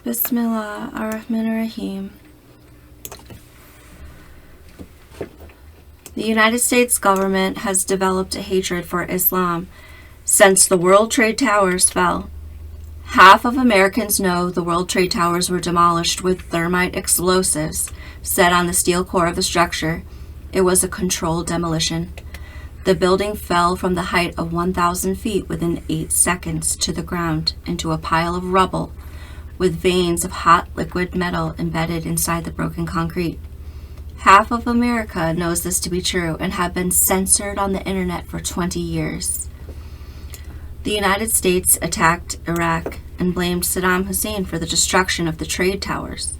Bismillah ar-Rahman ar-Rahim. The United States government has developed a hatred for Islam since the World Trade Towers fell. Half of Americans know the World Trade Towers were demolished with thermite explosives set on the steel core of the structure. It was a controlled demolition. The building fell from the height of 1,000 feet within 8 seconds to the ground into a pile of rubble with veins of hot liquid metal embedded inside the broken concrete. Half of America knows this to be true and have been censored on the internet for 20 years. The United States attacked Iraq and blamed Saddam Hussein for the destruction of the trade towers.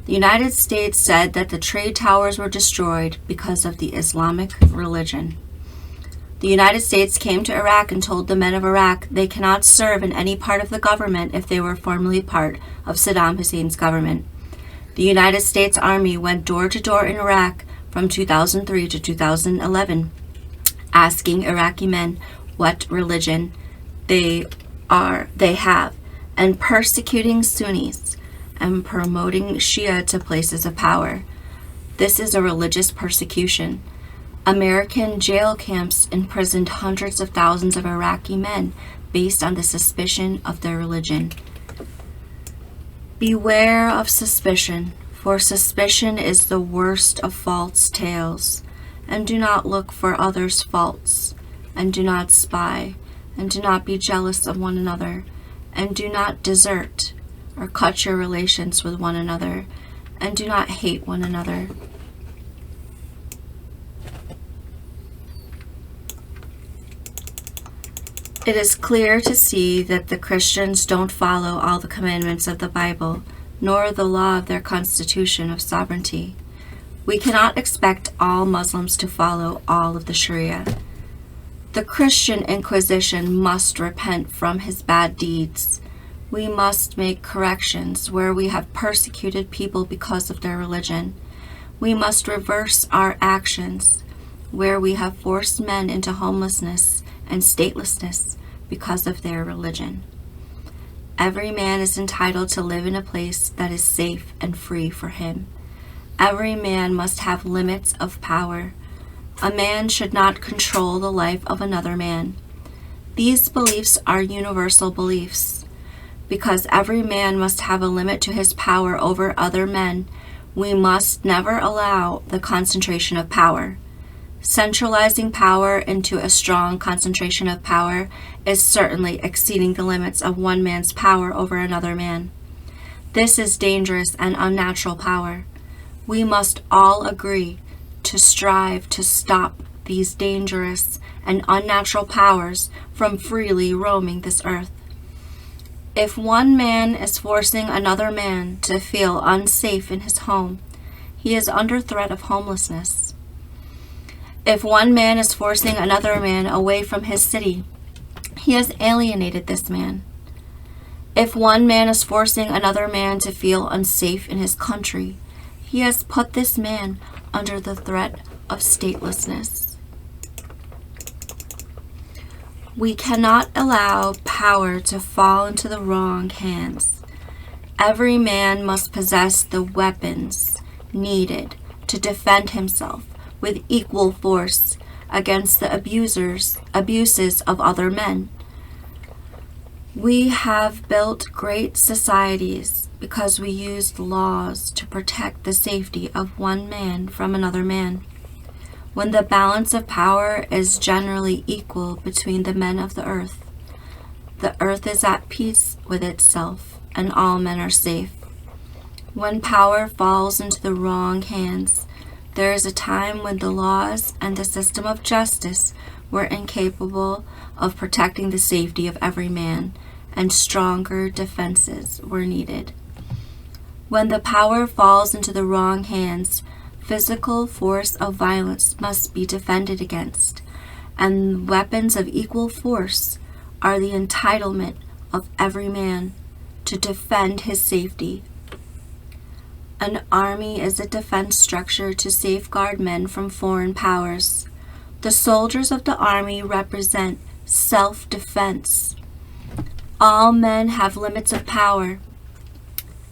The United States said that the trade towers were destroyed because of the Islamic religion. The United States came to Iraq and told the men of Iraq they cannot serve in any part of the government if they were formerly part of Saddam Hussein's government. The United States Army went door to door in Iraq from 2003 to 2011, asking Iraqi men what religion they have, and persecuting Sunnis and promoting Shia to places of power. This is a religious persecution. American jail camps imprisoned hundreds of thousands of Iraqi men based on the suspicion of their religion. Beware of suspicion, for suspicion is the worst of false tales. And do not look for others' faults, and do not spy, and do not be jealous of one another, and do not desert or cut your relations with one another, and do not hate one another. It is clear to see that the Christians don't follow all the commandments of the Bible, nor the law of their constitution of sovereignty. We cannot expect all Muslims to follow all of the Sharia. The Christian Inquisition must repent from his bad deeds. We must make corrections where we have persecuted people because of their religion. We must reverse our actions where we have forced men into homelessness and statelessness because of their religion. Every man is entitled to live in a place that is safe and free for him. Every man must have limits of power. A man should not control the life of another man. These beliefs are universal beliefs. Because every man must have a limit to his power over other men, we must never allow the concentration of power. Centralizing power into a strong concentration of power is certainly exceeding the limits of one man's power over another man. This is dangerous and unnatural power. We must all agree to strive to stop these dangerous and unnatural powers from freely roaming this earth. If one man is forcing another man to feel unsafe in his home, he is under threat of homelessness. If one man is forcing another man away from his city, he has alienated this man. If one man is forcing another man to feel unsafe in his country, he has put this man under the threat of statelessness. We cannot allow power to fall into the wrong hands. Every man must possess the weapons needed to defend himself with equal force against the abuses of other men. We have built great societies because we used laws to protect the safety of one man from another man. When the balance of power is generally equal between the men of the earth is at peace with itself, and all men are safe. When power falls into the wrong hands, there is a time when the laws and the system of justice were incapable of protecting the safety of every man, and stronger defenses were needed. When the power falls into the wrong hands, physical force of violence must be defended against, and weapons of equal force are the entitlement of every man to defend his safety. An army is a defense structure to safeguard men from foreign powers. The soldiers of the army represent self-defense. All men have limits of power.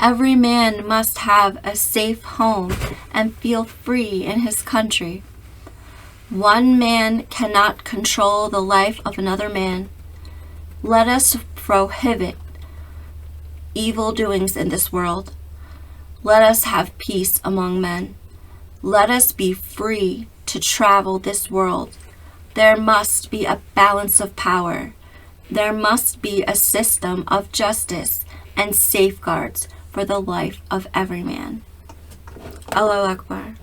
Every man must have a safe home and feel free in his country. One man cannot control the life of another man. Let us prohibit evil doings in this world. Let us have peace among men. Let us be free to travel this world. There must be a balance of power. There must be a system of justice and safeguards for the life of every man. Allahu Akbar.